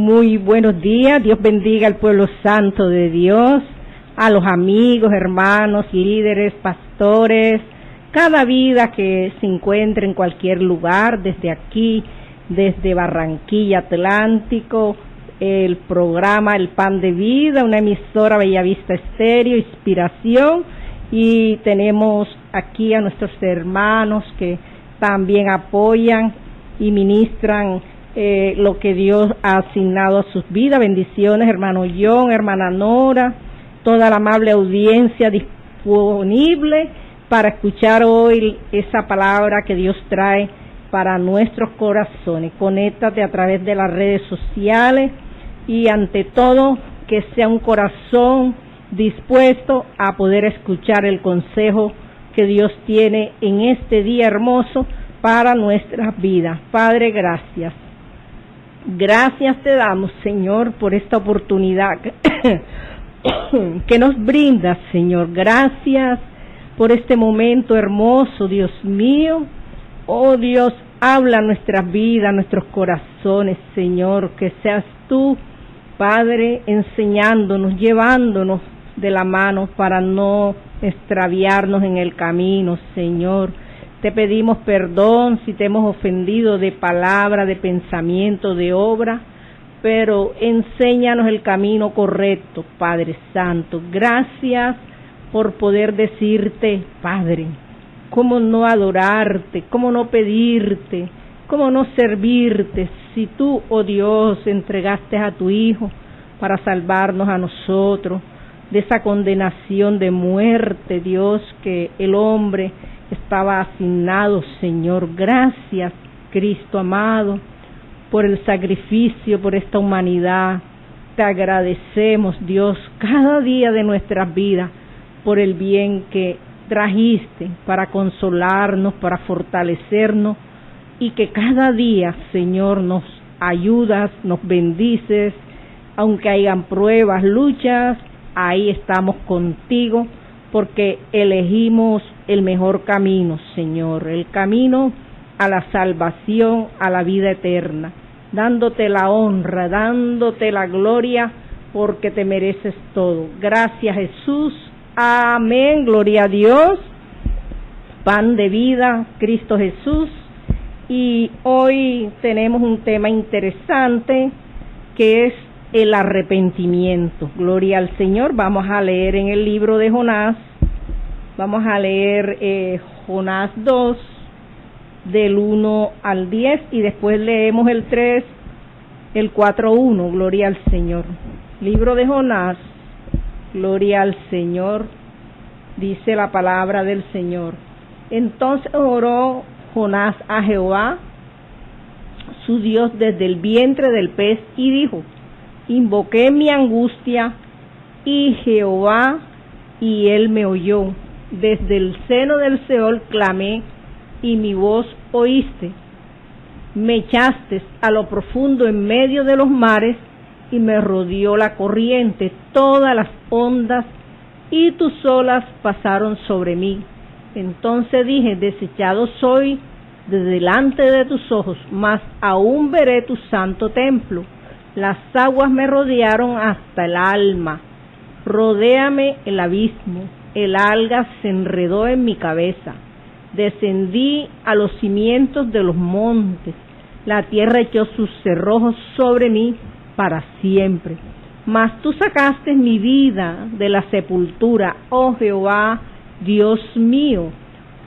Muy buenos días, Dios bendiga al pueblo santo de Dios, a los amigos, hermanos, líderes, pastores, cada vida que se encuentre en cualquier lugar, desde aquí, desde Barranquilla Atlántico, el programa El Pan de Vida, una emisora Bellavista Estéreo, Inspiración, y tenemos aquí a nuestros hermanos que también apoyan y ministran lo que Dios ha asignado a sus vidas. Bendiciones, hermano John, hermana Nora, toda la amable audiencia disponible para escuchar hoy esa palabra que Dios trae para nuestros corazones. Conéctate a través de las redes sociales y ante todo que sea un corazón dispuesto a poder escuchar el consejo que Dios tiene en este día hermoso para nuestras vidas. Padre, gracias. Gracias te damos, Señor, por esta oportunidad que nos brindas, Señor. Gracias por este momento hermoso, Dios mío. Oh Dios, habla nuestras vidas, nuestros corazones, Señor. Que seas tú, Padre, enseñándonos, llevándonos de la mano para no extraviarnos en el camino, Señor. Te pedimos perdón si te hemos ofendido de palabra, de pensamiento, de obra, pero enséñanos el camino correcto, Padre Santo. Gracias por poder decirte, Padre, cómo no adorarte, cómo no pedirte, cómo no servirte, si tú, oh Dios, entregaste a tu Hijo para salvarnos a nosotros de esa condenación de muerte, Dios, que el hombre estaba asignado, Señor. Gracias, Cristo amado, por el sacrificio, por esta humanidad. Te agradecemos, Dios, cada día de nuestras vidas, por el bien que trajiste para consolarnos, para fortalecernos, y que cada día, Señor, nos ayudas, nos bendices, aunque hayan pruebas, luchas, ahí estamos contigo, porque elegimos el mejor camino, Señor, el camino a la salvación, a la vida eterna, dándote la honra, dándote la gloria, porque te mereces todo. Gracias, Jesús. Amén. Gloria a Dios. Pan de vida, Cristo Jesús. Y hoy tenemos un tema interesante que es el arrepentimiento. Gloria al Señor. Vamos a leer en el libro de Jonás. Vamos a leer Jonás 2, del 1 al 10, y después leemos el 3, el 4, 1. Gloria al Señor. Libro de Jonás. Gloria al Señor. Dice la palabra del Señor. Entonces oró Jonás a Jehová, su Dios, desde el vientre del pez, y dijo: invoqué mi angustia, y Jehová, y él me oyó. Desde el seno del Seol clamé, y mi voz oíste. Me echaste a lo profundo en medio de los mares, y me rodeó la corriente, todas las ondas, y tus olas pasaron sobre mí. Entonces dije: desechado soy de delante de tus ojos, mas aún veré tu santo templo. Las aguas me rodearon hasta el alma, rodéame el abismo, el alga se enredó en mi cabeza. Descendí a los cimientos de los montes, la tierra echó sus cerrojos sobre mí para siempre. Mas tú sacaste mi vida de la sepultura, oh Jehová, Dios mío.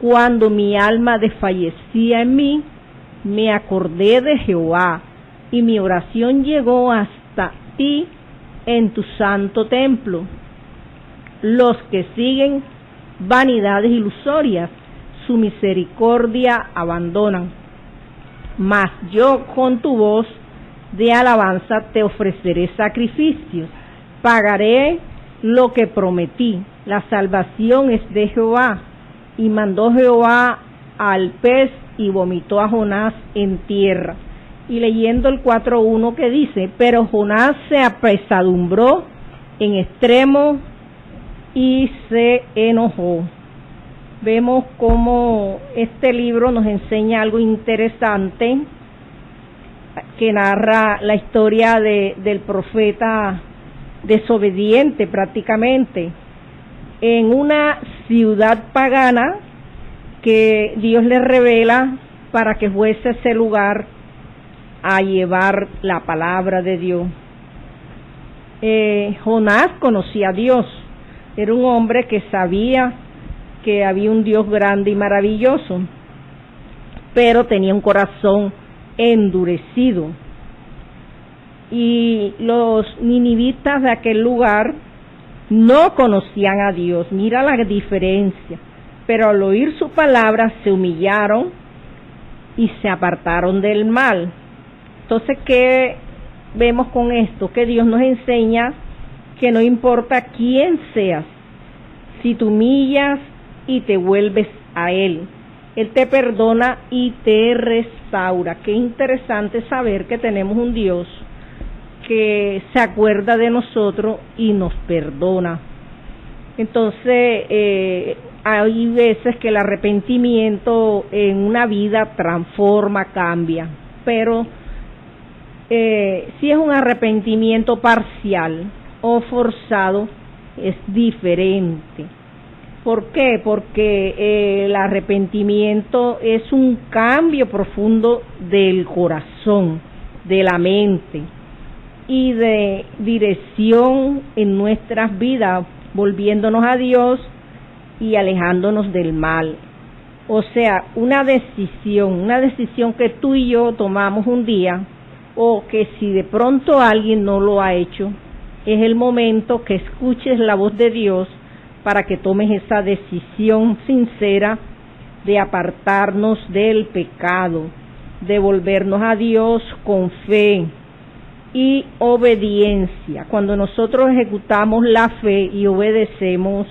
Cuando mi alma desfallecía en mí, me acordé de Jehová, y mi oración llegó hasta ti en tu santo templo. Los que siguen vanidades ilusorias, su misericordia abandonan. Mas yo con tu voz de alabanza te ofreceré sacrificios, pagaré lo que prometí. La salvación es de Jehová. Y mandó Jehová al pez y vomitó a Jonás en tierra. Y leyendo el 4:1 que dice: pero Jonás se apesadumbró en extremo y se enojó. Vemos cómo este libro nos enseña algo interesante, que narra la historia del profeta desobediente prácticamente, en una ciudad pagana que Dios le revela para que fuese a ese lugar a llevar la palabra de Dios. Jonás conocía a Dios, era un hombre que sabía que había un Dios grande y maravilloso, pero tenía un corazón endurecido. Y los ninivitas de aquel lugar no conocían a Dios, mira la diferencia, pero al oír su palabra se humillaron y se apartaron del mal. Entonces, ¿qué vemos con esto? Que Dios nos enseña que no importa quién seas, si te humillas y te vuelves a Él, Él te perdona y te restaura. Qué interesante saber que tenemos un Dios que se acuerda de nosotros y nos perdona. Entonces, hay veces que el arrepentimiento en una vida transforma, cambia, pero si es un arrepentimiento parcial o forzado, es diferente. ¿Por qué? Porque el arrepentimiento es un cambio profundo del corazón, de la mente y de dirección en nuestras vidas, volviéndonos a Dios y alejándonos del mal. O sea, una decisión que tú y yo tomamos un día, o que si de pronto alguien no lo ha hecho, es el momento que escuches la voz de Dios para que tomes esa decisión sincera de apartarnos del pecado, de volvernos a Dios con fe y obediencia. Cuando nosotros ejecutamos la fe y obedecemos,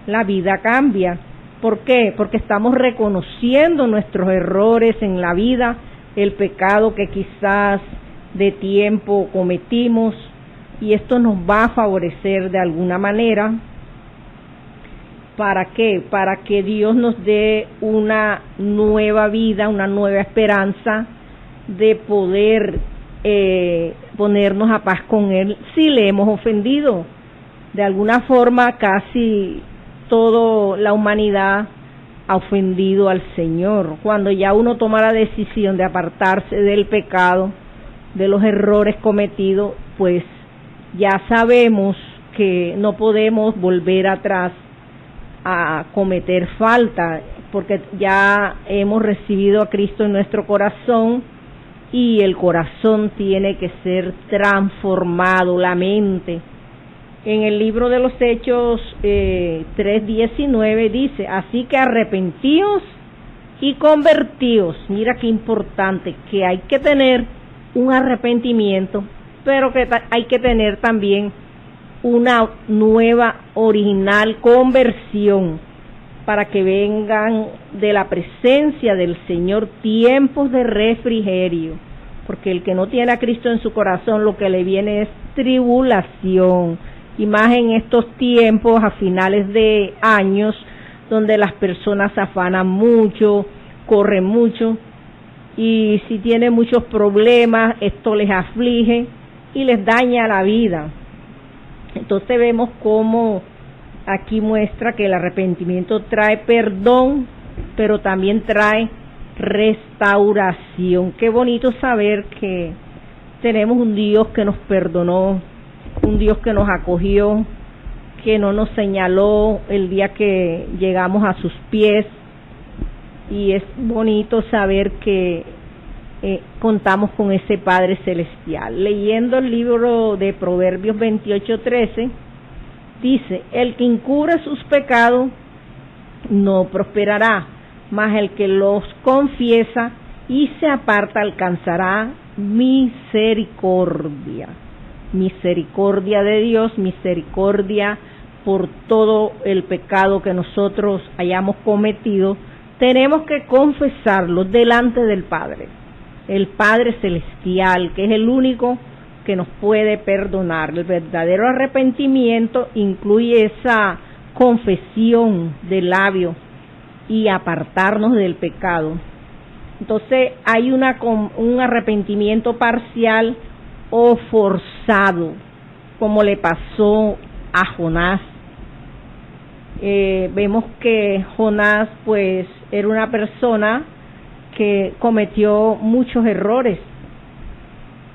la vida cambia. ¿Por qué? Porque estamos reconociendo nuestros errores en la vida, el pecado que quizás de tiempo cometimos, y esto nos va a favorecer de alguna manera. ¿Para qué? Para que Dios nos dé una nueva vida, una nueva esperanza de poder ponernos a paz con Él si le hemos ofendido. De alguna forma, casi toda la humanidad ha ofendido al Señor. Cuando ya uno toma la decisión de apartarse del pecado, de los errores cometidos, pues ya sabemos que no podemos volver atrás a cometer falta, porque ya hemos recibido a Cristo en nuestro corazón y el corazón tiene que ser transformado, la mente. En el libro de los Hechos 3:19 dice: así que arrepentíos y convertíos. Mira qué importante, que hay que tener un arrepentimiento, pero que hay que tener también una nueva, original conversión, para que vengan de la presencia del Señor tiempos de refrigerio, porque el que no tiene a Cristo en su corazón, lo que le viene es tribulación, y más en estos tiempos a finales de años, donde las personas se afanan mucho, corren mucho, y si tienen muchos problemas, esto les aflige y les daña la vida. Entonces vemos cómo aquí muestra que el arrepentimiento trae perdón, pero también trae restauración. Qué bonito saber que tenemos un Dios que nos perdonó, un Dios que nos acogió, que no nos señaló el día que llegamos a sus pies, y es bonito saber que contamos con ese Padre Celestial. Leyendo el libro de Proverbios 28:13, dice: el que encubre sus pecados no prosperará, mas el que los confiesa y se aparta alcanzará misericordia. Misericordia de Dios, misericordia por todo el pecado que nosotros hayamos cometido. Tenemos que confesarlo delante del Padre, el Padre Celestial, que es el único que nos puede perdonar. El verdadero arrepentimiento incluye esa confesión de labios y apartarnos del pecado. Entonces hay un arrepentimiento parcial o forzado, como le pasó a Jonás. Vemos que Jonás pues era una persona que cometió muchos errores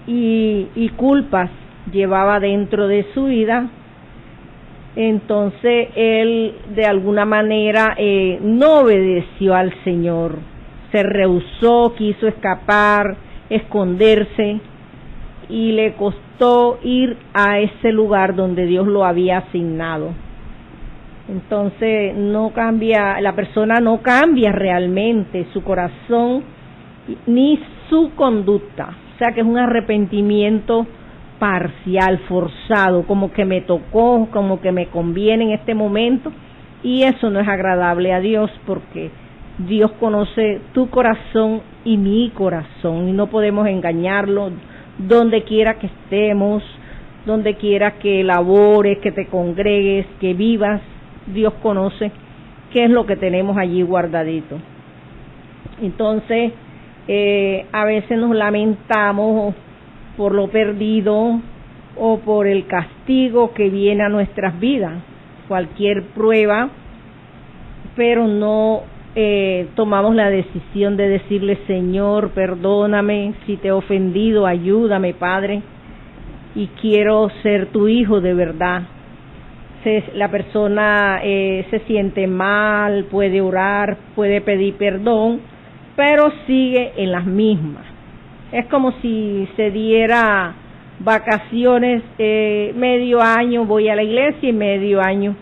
y culpas llevaba dentro de su vida. Entonces él de alguna manera no obedeció al Señor, se rehusó, quiso escapar, esconderse, y le costó ir a ese lugar donde Dios lo había asignado. Entonces la persona no cambia realmente su corazón ni su conducta, o sea que es un arrepentimiento parcial, forzado, como que me tocó, como que me conviene en este momento, y eso no es agradable a Dios, porque Dios conoce tu corazón y mi corazón, y no podemos engañarlo. Donde quiera que estemos, donde quiera que labores, que te congregues, que vivas, Dios conoce qué es lo que tenemos allí guardadito. Entonces, a veces nos lamentamos por lo perdido o por el castigo que viene a nuestras vidas, cualquier prueba, pero no tomamos la decisión de decirle: Señor, perdóname si te he ofendido, ayúdame, Padre, y quiero ser tu hijo de verdad. La persona se siente mal, puede orar, puede pedir perdón, pero sigue en las mismas. Es como si se diera vacaciones, medio año voy a la iglesia y medio año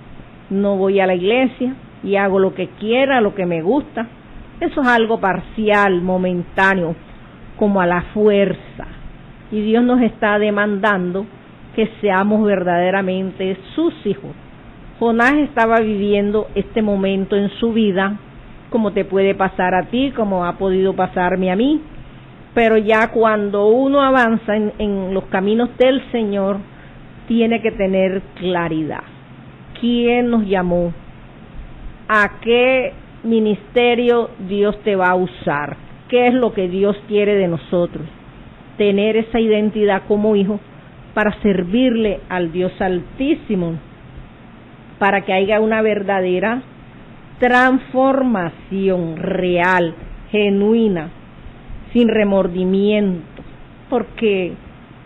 no voy a la iglesia, y hago lo que quiera, lo que me gusta. Eso es algo parcial, momentáneo, como a la fuerza. Y Dios nos está demandando que seamos verdaderamente sus hijos. Jonás estaba viviendo este momento en su vida, como te puede pasar a ti, como ha podido pasarme a mí. Pero ya cuando uno avanza en los caminos del Señor, tiene que tener claridad. ¿Quién nos llamó? ¿A qué ministerio Dios te va a usar? ¿Qué es lo que Dios quiere de nosotros? Tener esa identidad como hijo para servirle al Dios Altísimo, para que haya una verdadera transformación real, genuina, sin remordimiento. Porque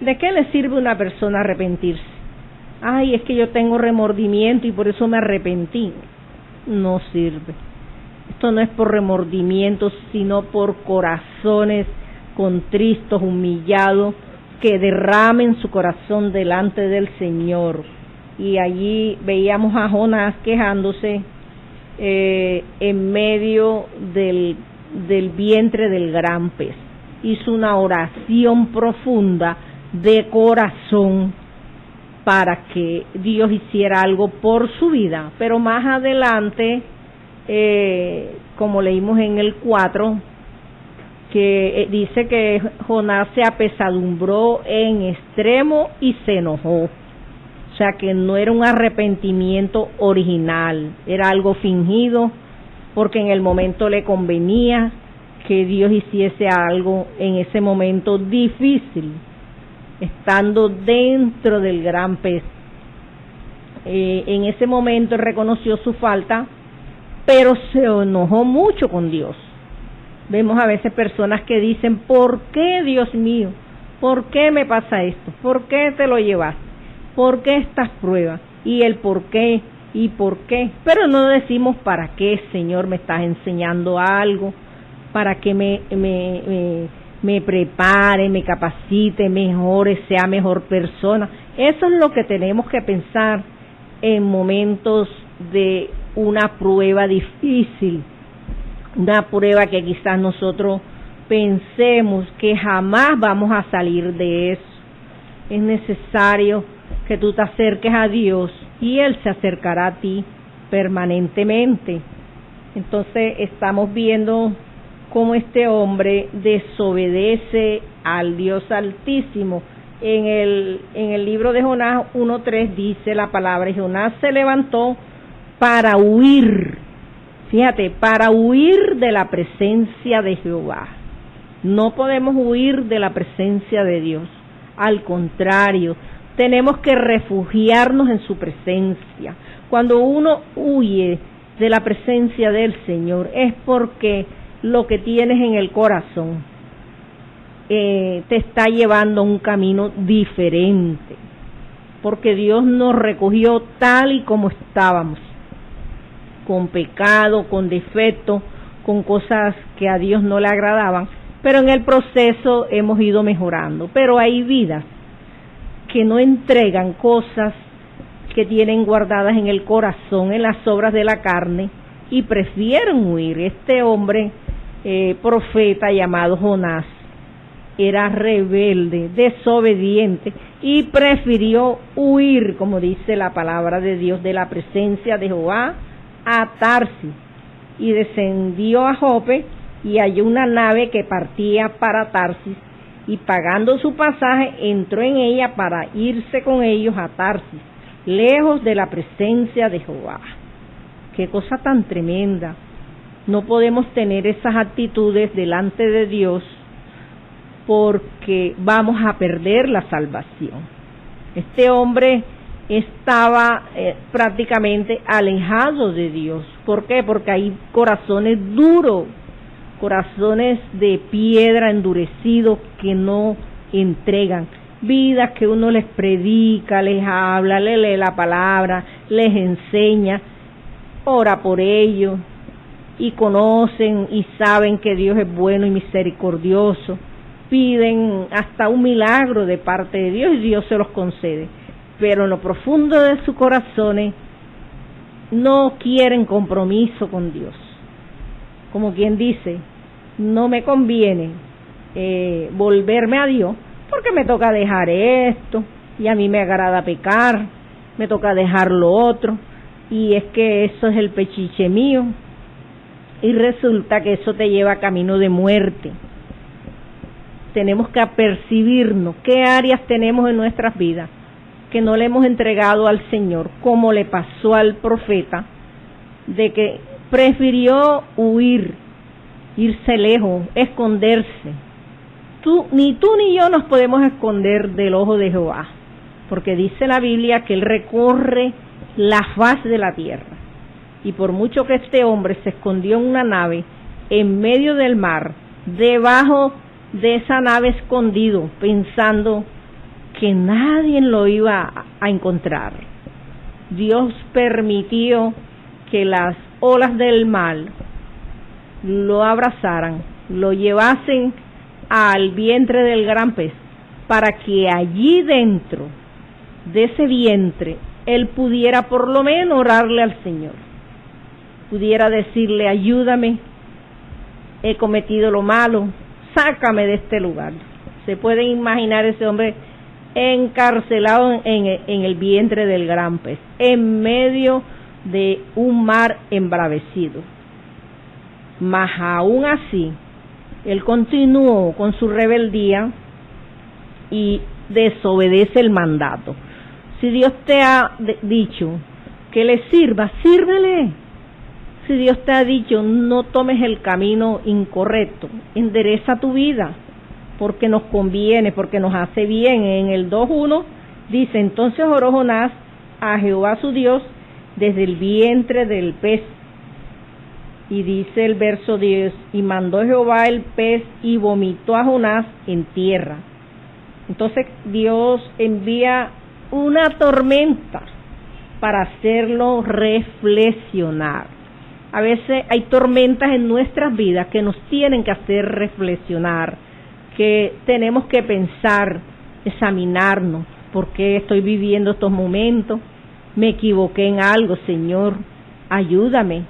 ¿de qué le sirve a una persona arrepentirse? Ay, es que yo tengo remordimiento y por eso me arrepentí. No sirve. Esto no es por remordimiento, sino por corazones contristos, humillados, que derramen su corazón delante del Señor. Y allí veíamos a Jonás quejándose en medio del vientre del gran pez. Hizo una oración profunda de corazón para que Dios hiciera algo por su vida. Pero más adelante, como leímos en el 4, que dice que Jonás se apesadumbró en extremo y se enojó. O sea que no era un arrepentimiento original, era algo fingido, porque en el momento le convenía que Dios hiciese algo en ese momento difícil, estando dentro del gran pez. En ese momento él reconoció su falta, pero se enojó mucho con Dios. Vemos a veces personas que dicen: ¿por qué, Dios mío? ¿Por qué me pasa esto? ¿Por qué te lo llevaste? ¿Por qué estas pruebas? Y el por qué, y por qué. Pero no decimos: ¿para qué, Señor, me estás enseñando algo? ¿Para que me prepare, me capacite, mejore, sea mejor persona? Eso es lo que tenemos que pensar en momentos de una prueba difícil, una prueba que quizás nosotros pensemos que jamás vamos a salir de eso. Es necesario que tú te acerques a Dios y Él se acercará a ti permanentemente. Entonces estamos viendo cómo este hombre desobedece al Dios Altísimo. En el libro de Jonás 1:3 dice la palabra: Jonás se levantó para huir. Fíjate, para huir de la presencia de Jehová. No podemos huir de la presencia de Dios. Al contrario, tenemos que refugiarnos en su presencia. Cuando uno huye de la presencia del Señor es porque lo que tienes en el corazón te está llevando a un camino diferente, porque Dios nos recogió tal y como estábamos, con pecado, con defecto, con cosas que a Dios no le agradaban, pero en el proceso hemos ido mejorando. Pero hay vidas que no entregan cosas que tienen guardadas en el corazón, en las obras de la carne, y prefieren huir. Este hombre profeta llamado Jonás era rebelde, desobediente, y prefirió huir, como dice la palabra de Dios, de la presencia de Jehová a Tarsis, y descendió a Jope y halló una nave que partía para Tarsis, y pagando su pasaje entró en ella para irse con ellos a Tarsis, lejos de la presencia de Jehová. Qué cosa tan tremenda. No podemos tener esas actitudes delante de Dios, porque vamos a perder la salvación. Este hombre estaba prácticamente alejado de Dios. ¿Por qué? Porque hay corazones duros, corazones de piedra endurecidos que no entregan. Vidas que uno les predica, les habla, les lee la palabra, les enseña, ora por ellos, y conocen y saben que Dios es bueno y misericordioso. Piden hasta un milagro de parte de Dios y Dios se los concede, pero en lo profundo de sus corazones no quieren compromiso con Dios. Como quien dice, no me conviene volverme a Dios, porque me toca dejar esto, y a mí me agrada pecar, me toca dejar lo otro, y es que eso es el pechiche mío, y resulta que eso te lleva a camino de muerte. Tenemos que apercibirnos qué áreas tenemos en nuestras vidas que no le hemos entregado al Señor, como le pasó al profeta, de que prefirió huir, irse lejos, esconderse. Ni tú ni yo nos podemos esconder del ojo de Jehová, porque dice la Biblia que Él recorre la faz de la tierra. Y por mucho que este hombre se escondió en una nave en medio del mar, debajo de esa nave escondido, pensando que nadie lo iba a encontrar, Dios permitió que las olas del mar lo abrazaran, lo llevasen al vientre del gran pez, para que allí dentro de ese vientre él pudiera por lo menos orarle al Señor, pudiera decirle: ayúdame, he cometido lo malo, sácame de este lugar. Se puede imaginar ese hombre encarcelado en el vientre del gran pez, en medio de un mar embravecido. Mas aún así, él continuó con su rebeldía y desobedece el mandato. Si Dios te ha dicho que le sirvas, sírvele. Si Dios te ha dicho no tomes el camino incorrecto, endereza tu vida, porque nos conviene, porque nos hace bien. En el 2:1 dice: entonces oró Jonás a Jehová su Dios desde el vientre del pez. Y dice el verso 10: y mandó Jehová el pez y vomitó a Jonás en tierra. Entonces Dios envía una tormenta para hacerlo reflexionar. A veces hay tormentas en nuestras vidas que nos tienen que hacer reflexionar, que tenemos que pensar, examinarnos: ¿por qué estoy viviendo estos momentos? ¿Me equivoqué en algo? Señor, ayúdame.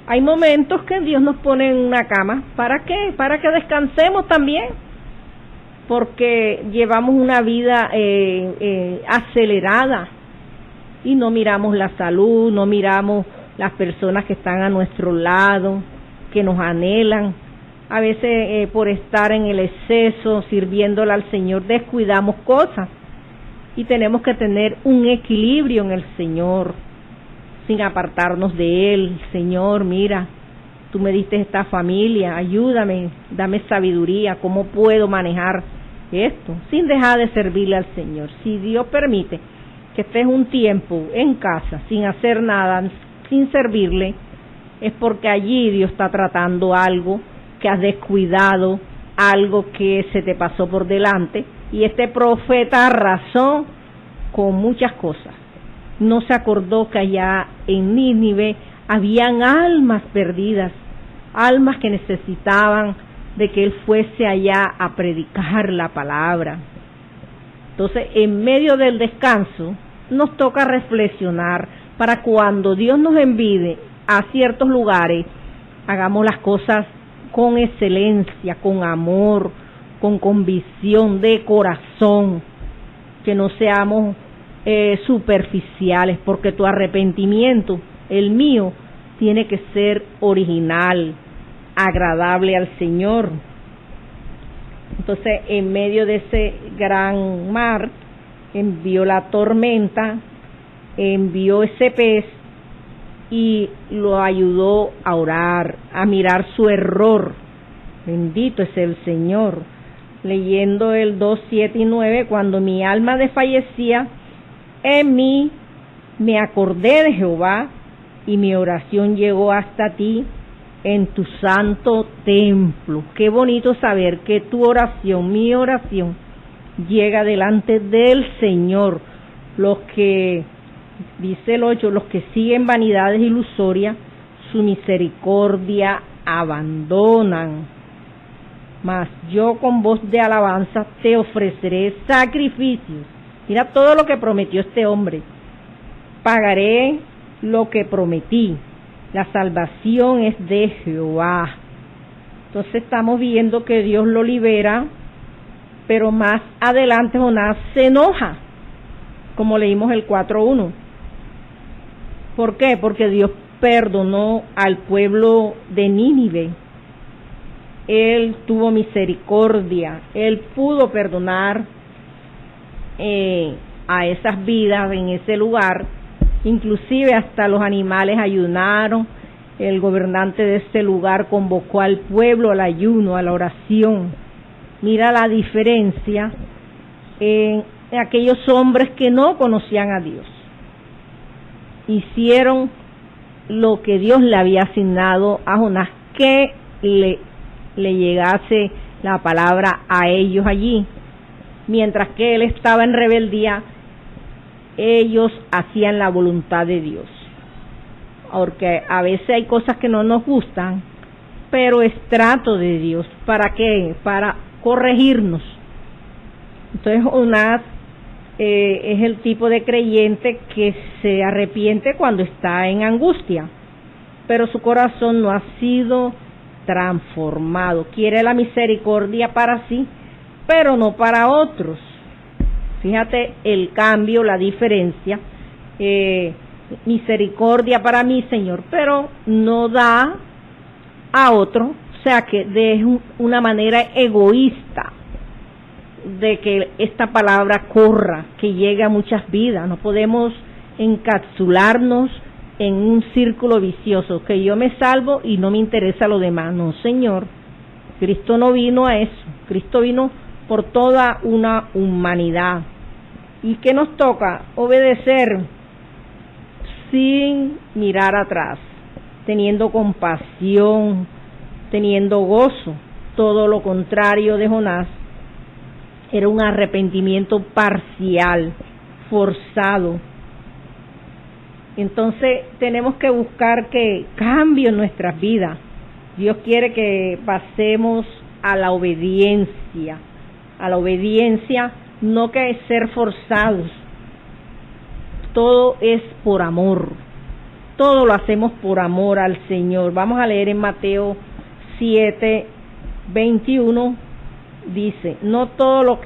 Hay momentos que Dios nos pone en una cama. ¿Para qué? Para que descansemos también, porque llevamos una vida acelerada y no miramos la salud, no miramos las personas que están a nuestro lado, que nos anhelan. A veces por estar en el exceso, sirviéndole al Señor, descuidamos cosas, y tenemos que tener un equilibrio en el Señor, sin apartarnos de Él. Señor, mira, tú me diste esta familia, ayúdame, dame sabiduría, ¿cómo puedo manejar esto? Sin dejar de servirle al Señor. Si Dios permite que estés un tiempo en casa sin hacer nada, sin servirle, es porque allí Dios está tratando algo que has descuidado, algo que se te pasó por delante, y este profeta arrasó con muchas cosas. No se acordó que allá en Nínive habían almas perdidas, almas que necesitaban de que él fuese allá a predicar la palabra. Entonces, en medio del descanso, nos toca reflexionar para cuando Dios nos envíe a ciertos lugares, hagamos las cosas con excelencia, con amor, con convicción de corazón, que no seamos superficiales, porque tu arrepentimiento, el mío, tiene que ser original, agradable al Señor. Entonces, en medio de ese gran mar, envió la tormenta, envió ese pez y lo ayudó a orar, a mirar su error. Bendito es el Señor. Leyendo el 2, 7 y 9, cuando mi alma desfallecía, en mí me acordé de Jehová, y mi oración llegó hasta ti en tu santo templo. Qué bonito saber que tu oración, mi oración, llega delante del Señor. Los que, dice el 8, los que siguen vanidades ilusorias, su misericordia abandonan. Mas yo con voz de alabanza te ofreceré sacrificios. Mira todo lo que prometió este hombre. Pagaré lo que prometí. La salvación es de Jehová. Entonces estamos viendo que Dios lo libera, pero más adelante Jonás se enoja, como leímos el 4:1. ¿Por qué? Porque Dios perdonó al pueblo de Nínive. Él tuvo misericordia, Él pudo perdonar a esas vidas en ese lugar. Inclusive hasta los animales ayunaron. El gobernante de ese lugar convocó al pueblo al ayuno, a la oración. Mira la diferencia en aquellos hombres que no conocían a Dios. Hicieron lo que Dios le había asignado a Jonás, que le llegase la palabra a ellos allí. Mientras que él estaba en rebeldía, ellos hacían la voluntad de Dios. Porque a veces hay cosas que no nos gustan, pero es trato de Dios. ¿Para qué? Para corregirnos. Entonces Jonás es el tipo de creyente que se arrepiente cuando está en angustia, pero su corazón no ha sido transformado. Quiere la misericordia para sí, pero no para otros. Fíjate el cambio, la diferencia. Misericordia para mí, Señor, pero no da a otro. O sea que de una manera egoísta de que esta palabra corra, que llegue a muchas vidas. No podemos encapsularnos en un círculo vicioso, que yo me salvo y no me interesa lo demás. No, Señor, Cristo no vino a eso. Cristo vino por toda una humanidad. ¿Y qué nos toca? Obedecer sin mirar atrás, teniendo compasión, teniendo gozo. Todo lo contrario de Jonás, era un arrepentimiento parcial, forzado. Entonces tenemos que buscar que cambie en nuestras vidas. Dios quiere que pasemos a la obediencia, no que ser forzados. Todo es por amor, todo lo hacemos por amor al Señor. Vamos a leer en Mateo 7:21, dice: no todo el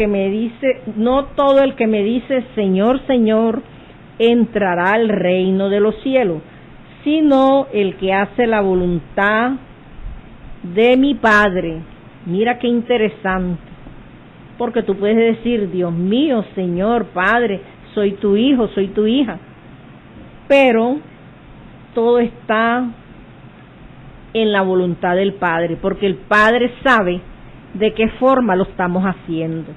que me dice Señor, Señor, entrará al reino de los cielos, sino el que hace la voluntad de mi Padre. Mira qué interesante, porque tú puedes decir: Dios mío, Señor, Padre, soy tu hijo, soy tu hija, pero todo está en la voluntad del Padre, porque el Padre sabe de qué forma lo estamos haciendo.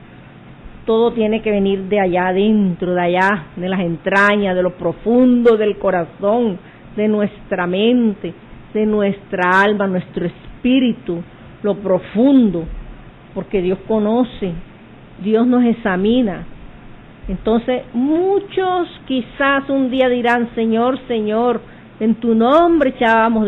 Todo tiene que venir de allá adentro, de allá, de las entrañas, de lo profundo del corazón, de nuestra mente, de nuestra alma, nuestro espíritu, lo profundo, porque Dios conoce, Dios nos examina. Entonces, muchos quizás un día dirán: Señor, Señor, en tu nombre echábamos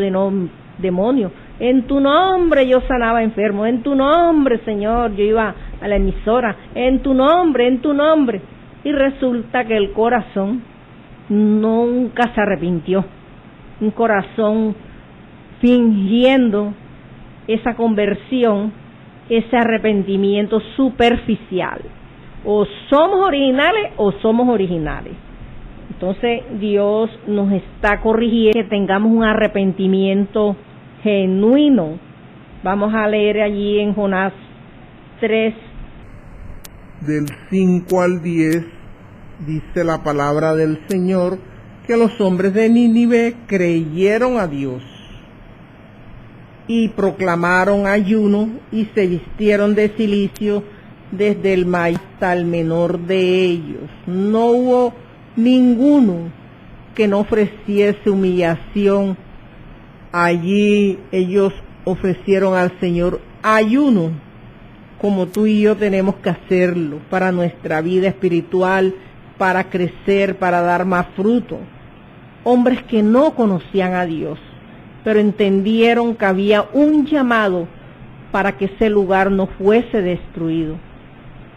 demonios, en tu nombre yo sanaba enfermos, en tu nombre, Señor, yo iba a la emisora, en tu nombre, y resulta que el corazón nunca se arrepintió, un corazón fingiendo esa conversión, ese arrepentimiento superficial. O somos originales o somos originales. Entonces Dios nos está corrigiendo que tengamos un arrepentimiento genuino. Vamos a leer allí en Jonás 3, del 5 al 10, dice la palabra del Señor que los hombres de Nínive creyeron a Dios y proclamaron ayuno y se vistieron de cilicio desde el mayor hasta el menor de ellos. No hubo ninguno que no ofreciese humillación. Allí ellos ofrecieron al Señor ayuno, como tú y yo tenemos que hacerlo para nuestra vida espiritual, para crecer, para dar más fruto. Hombres que no conocían a Dios, pero entendieron que había un llamado para que ese lugar no fuese destruido,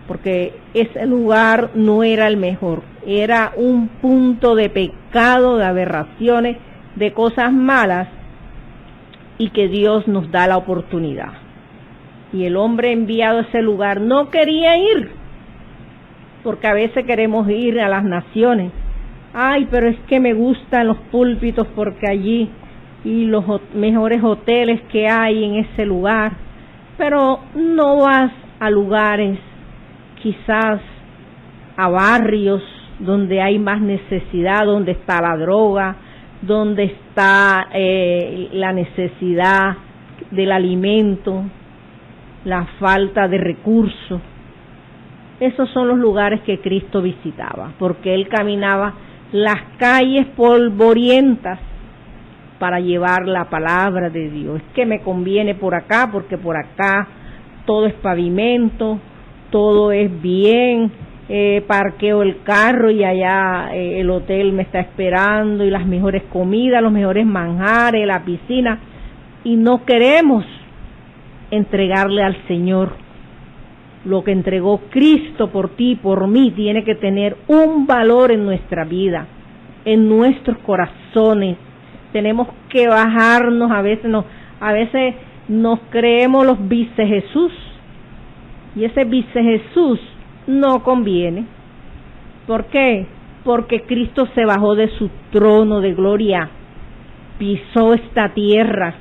porque ese lugar no era el mejor, era un punto de pecado, de aberraciones, de cosas malas, y que Dios nos da la oportunidad. Y el hombre enviado a ese lugar no quería ir, porque a veces queremos ir a las naciones. Ay, pero es que me gustan los púlpitos porque allí y los mejores hoteles que hay en ese lugar, pero no vas a lugares, quizás a barrios donde hay más necesidad, donde está la droga, donde está la necesidad del alimento, la falta de recursos. Esos son los lugares que Cristo visitaba, porque Él caminaba las calles polvorientas para llevar la palabra de Dios. Es que me conviene por acá, porque por acá todo es pavimento, todo es bien, parqueo el carro y allá el hotel me está esperando, y las mejores comidas, los mejores manjares, la piscina, y no queremos entregarle al Señor lo que entregó Cristo por ti y por mí. Tiene que tener un valor en nuestra vida, en nuestros corazones. Tenemos que bajarnos, a veces nos creemos los vice Jesús, y ese vice Jesús no conviene. ¿Por qué? Porque Cristo se bajó de su trono de gloria, pisó esta tierra,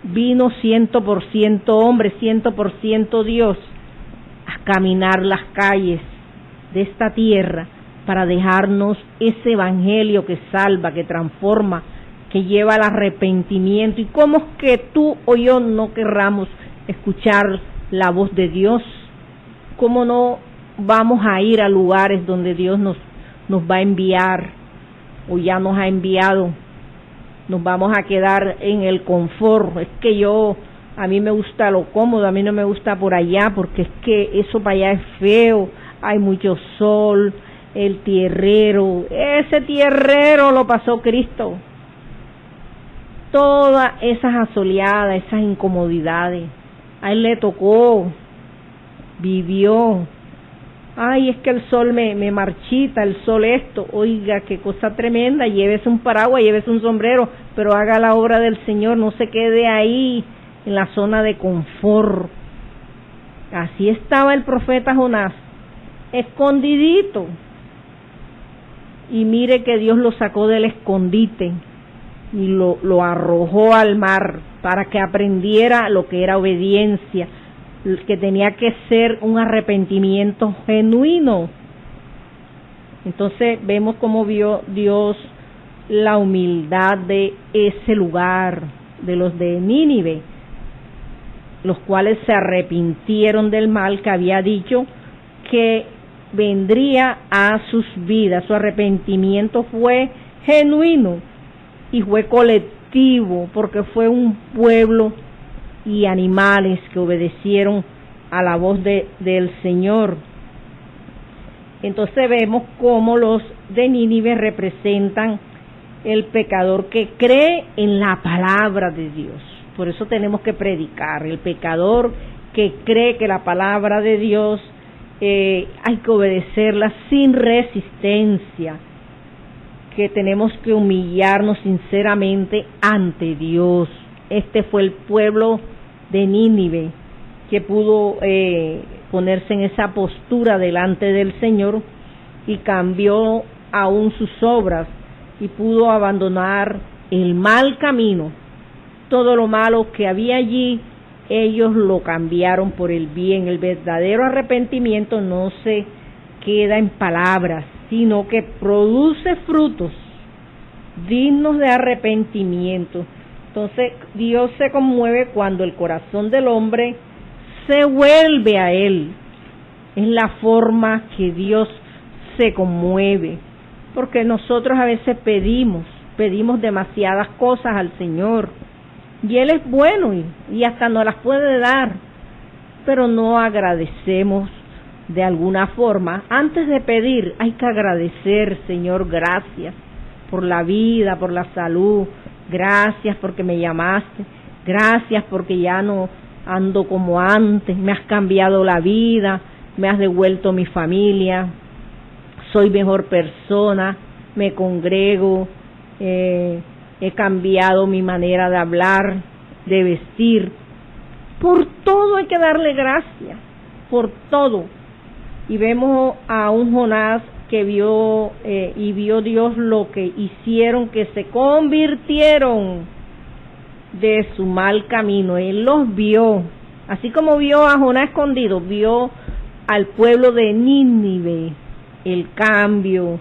vino 100% hombre, 100% Dios, a caminar las calles de esta tierra para dejarnos ese evangelio que salva, que transforma, que lleva al arrepentimiento. ¿Y cómo es que tú o yo no querramos escuchar la voz de Dios? ¿Cómo no vamos a ir a lugares donde Dios nos va a enviar, o ya nos ha enviado? Nos vamos a quedar en el confort. Es que a mí me gusta lo cómodo, a mí no me gusta por allá, porque es que eso para allá es feo, hay mucho sol, el tierrero, ese tierrero lo pasó Cristo. Todas esas asoleadas, esas incomodidades, a Él le tocó, vivió. Ay, es que el sol me marchita, el sol esto. Oiga, qué cosa tremenda. Llévese un paraguas, llévese un sombrero, pero haga la obra del Señor, no se quede ahí en la zona de confort. Así estaba el profeta Jonás, escondidito. Y mire que Dios lo sacó del escondite y lo arrojó al mar para que aprendiera lo que era obediencia, que tenía que ser un arrepentimiento genuino. Entonces vemos cómo vio Dios la humildad de ese lugar, de los de Nínive, los cuales se arrepintieron del mal que había dicho que vendría a sus vidas. Su arrepentimiento fue genuino y fue colectivo, porque fue un pueblo y animales que obedecieron a la voz del Señor. Entonces vemos cómo los de Nínive representan el pecador que cree en la palabra de Dios. Por eso tenemos que predicar. El pecador que cree que la palabra de Dios hay que obedecerla sin resistencia, que tenemos que humillarnos sinceramente ante Dios. Este fue el pueblo de Nínive que pudo ponerse en esa postura delante del Señor y cambió aún sus obras y pudo abandonar el mal camino. Todo lo malo que había allí, ellos lo cambiaron por el bien. El verdadero arrepentimiento no se queda en palabras, sino que produce frutos dignos de arrepentimiento. Entonces Dios se conmueve cuando el corazón del hombre se vuelve a Él. Es la forma que Dios se conmueve, porque nosotros a veces pedimos demasiadas cosas al Señor, y Él es bueno y hasta nos las puede dar, pero no agradecemos de alguna forma. Antes de pedir hay que agradecer: Señor, gracias por la vida, por la salud, gracias porque me llamaste, gracias porque ya no ando como antes, me has cambiado la vida, me has devuelto mi familia, soy mejor persona, me congrego, he cambiado mi manera de hablar, de vestir. Por todo hay que darle gracias, por todo. Y vemos a un Jonás que vio Dios lo que hicieron, que se convirtieron de su mal camino. Él los vio, así como vio a Jonás escondido, vio al pueblo de Nínive, el cambio,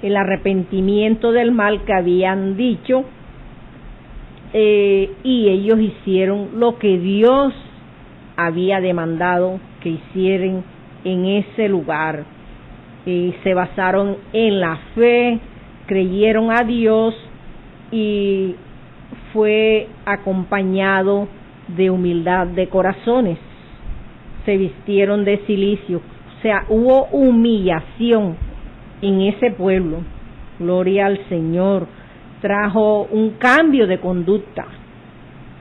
el arrepentimiento del mal que habían dicho, y ellos hicieron lo que Dios había demandado que hicieran en ese lugar. Se basaron en la fe, creyeron a Dios y fue acompañado de humildad de corazones. Se vistieron de cilicio, o sea, hubo humillación en ese pueblo. Gloria al Señor. Trajo un cambio de conducta.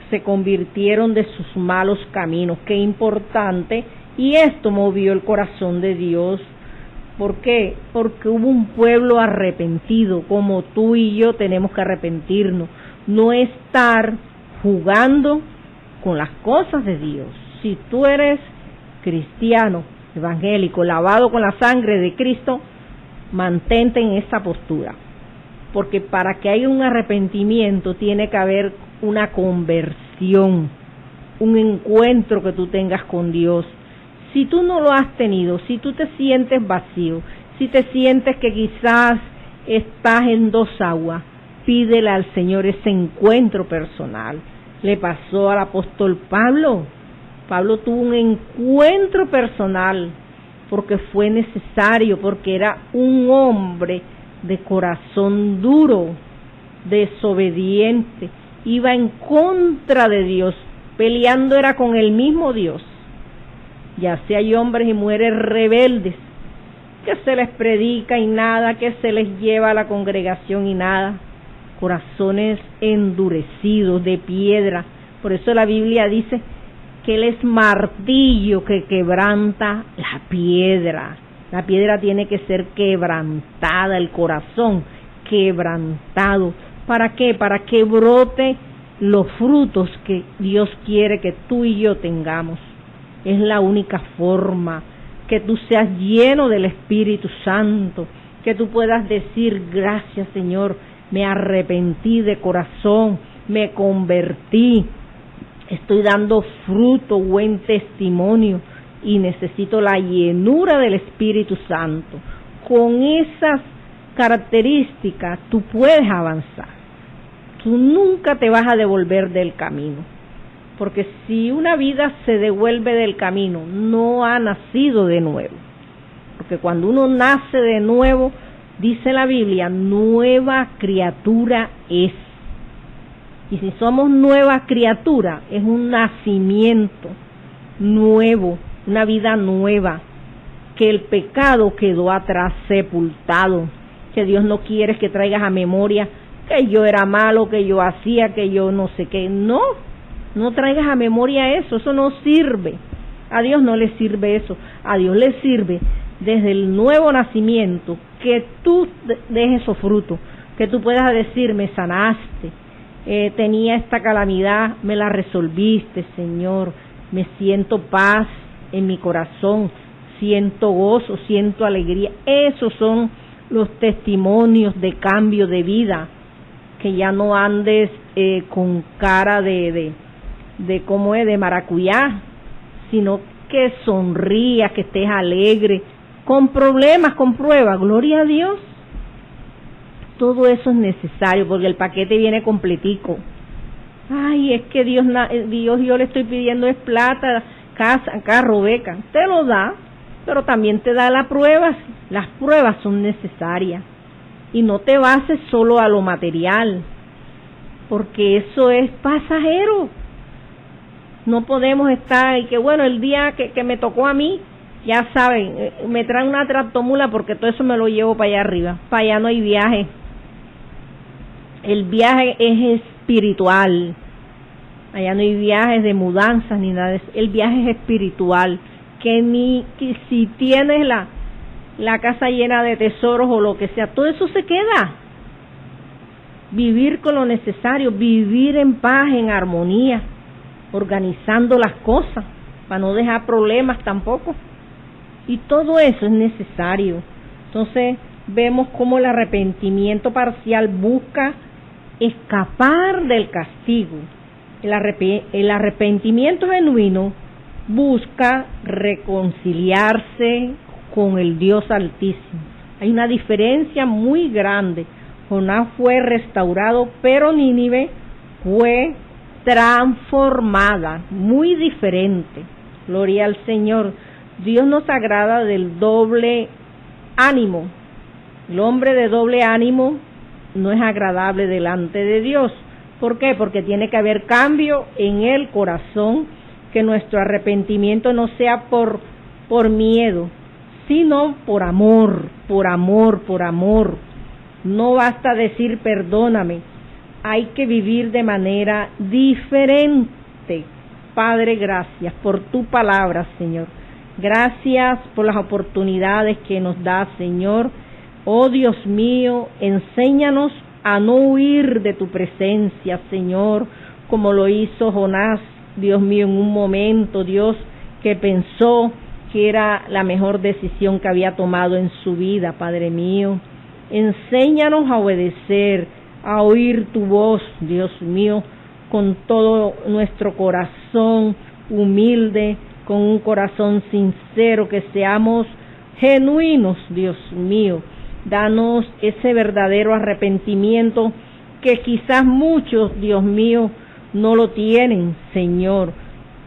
Se convirtieron de sus malos caminos. Qué importante. Y esto movió el corazón de Dios. ¿Por qué? Porque hubo un pueblo arrepentido, como tú y yo tenemos que arrepentirnos. No estar jugando con las cosas de Dios. Si tú eres cristiano, evangélico, lavado con la sangre de Cristo, mantente en esa postura. Porque para que haya un arrepentimiento tiene que haber una conversión, un encuentro que tú tengas con Dios. Si tú no lo has tenido, si tú te sientes vacío, si te sientes que quizás estás en dos aguas, pídele al Señor ese encuentro personal. Le pasó al apóstol Pablo. Pablo tuvo un encuentro personal porque fue necesario, porque era un hombre de corazón duro, desobediente, iba en contra de Dios, peleando era con el mismo Dios. Ya sea hay hombres y mujeres rebeldes, que se les predica y nada, que se les lleva a la congregación y nada, corazones endurecidos de piedra. Por eso la Biblia dice que Él es martillo que quebranta la piedra. La piedra tiene que ser quebrantada, el corazón quebrantado. ¿Para qué? Para que brote los frutos que Dios quiere que tú y yo tengamos. Es la única forma, que tú seas lleno del Espíritu Santo, que tú puedas decir: gracias, Señor, me arrepentí de corazón, me convertí, estoy dando fruto, buen testimonio, y necesito la llenura del Espíritu Santo. Con esas características tú puedes avanzar. Tú nunca te vas a devolver del camino, porque si una vida se devuelve del camino, no ha nacido de nuevo. Porque cuando uno nace de nuevo, dice la Biblia, nueva criatura es. Y si somos nueva criatura, es un nacimiento nuevo, una vida nueva, que el pecado quedó atrás, sepultado, que Dios no quiere que traigas a memoria que yo era malo, que yo hacía, que yo no sé qué. No traigas a memoria eso no sirve. A Dios no le sirve eso. A Dios le sirve desde el nuevo nacimiento que tú dejes esos frutos, que tú puedas decir, me sanaste, tenía esta calamidad, me la resolviste, Señor, me siento paz en mi corazón, siento gozo, siento alegría. Esos son los testimonios de cambio de vida, que ya no andes con cara de cómo es, de maracuyá, sino que sonrías, que estés alegre, con problemas, con pruebas, gloria a Dios. Todo eso es necesario, porque el paquete viene completico. Ay, es que Dios yo le estoy pidiendo es plata, casa, carro, beca. Te lo da, pero también te da las pruebas. Las pruebas son necesarias. Y no te bases solo a lo material, porque eso es pasajero. No podemos estar, y que bueno, el día que me tocó a mí, ya saben, me traen una tractomula porque todo eso me lo llevo para allá arriba. Para allá no hay viaje. El viaje es espiritual. Allá no hay viajes de mudanzas ni nada de eso. El viaje es espiritual. Que si tienes la casa llena de tesoros o lo que sea, todo eso se queda. Vivir con lo necesario, vivir en paz, en armonía, organizando las cosas, para no dejar problemas tampoco. Y todo eso es necesario. Entonces vemos cómo el arrepentimiento parcial busca escapar del castigo. El arrepentimiento genuino busca reconciliarse con el Dios Altísimo. Hay una diferencia muy grande. Jonás fue restaurado, pero Nínive fue transformada, muy diferente. Gloria al Señor. Dios nos agrada del doble ánimo. El hombre de doble ánimo no es agradable delante de Dios. ¿Por qué? Porque tiene que haber cambio en el corazón, que nuestro arrepentimiento no sea por miedo, sino por amor, por amor, por amor. No basta decir perdóname, hay que vivir de manera diferente. Padre, gracias por tu palabra, Señor. Gracias por las oportunidades que nos da, Señor. Oh Dios mío, enséñanos a no huir de tu presencia, Señor, como lo hizo Jonás, Dios mío, en un momento, Dios, que pensó que era la mejor decisión que había tomado en su vida, Padre mío. Enséñanos a obedecer, a oír tu voz, Dios mío, con todo nuestro corazón humilde, con un corazón sincero, que seamos genuinos, Dios mío. Danos ese verdadero arrepentimiento que quizás muchos, Dios mío, no lo tienen, Señor.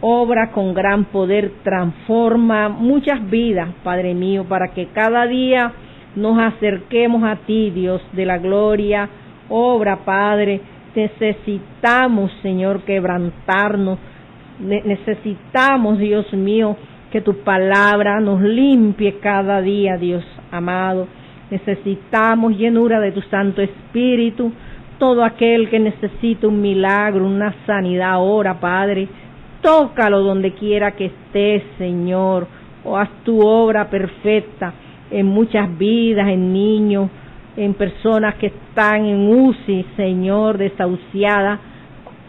Obra con gran poder, transforma muchas vidas, Padre mío, para que cada día nos acerquemos a ti, Dios de la gloria. Obra, Padre, necesitamos, Señor, quebrantarnos. Necesitamos, Dios mío, que tu palabra nos limpie cada día, Dios amado. Necesitamos llenura de tu Santo Espíritu. Todo aquel que necesita un milagro, una sanidad ahora, Padre, tócalo donde quiera que estés, Señor. O haz tu obra perfecta en muchas vidas, en niños, en personas que están en UCI, Señor, desahuciadas.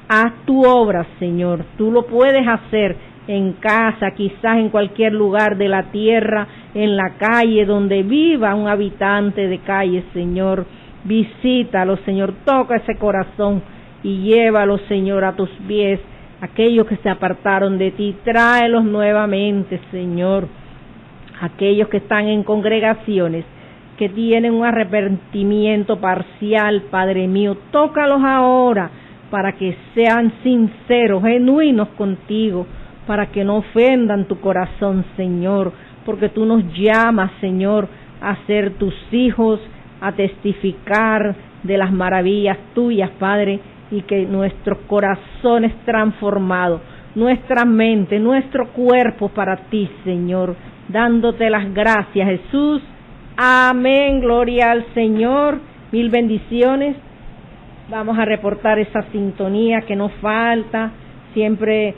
Haz tu obra, Señor. Tú lo puedes hacer en casa, quizás en cualquier lugar de la tierra, en la calle, donde viva un habitante de calle, Señor. Visítalo, Señor. Toca ese corazón y llévalo, Señor, a tus pies. Aquellos que se apartaron de ti, tráelos nuevamente, Señor. Aquellos que están en congregaciones, que tienen un arrepentimiento parcial, Padre mío, tócalos ahora para que sean sinceros, genuinos contigo, para que no ofendan tu corazón, Señor, porque tú nos llamas, Señor, a ser tus hijos, a testificar de las maravillas tuyas, Padre, y que nuestros corazones transformados, nuestra mente, nuestro cuerpo para ti, Señor, dándote las gracias, Jesús. Amén, gloria al Señor, mil bendiciones. Vamos a reportar esa sintonía que nos falta, siempre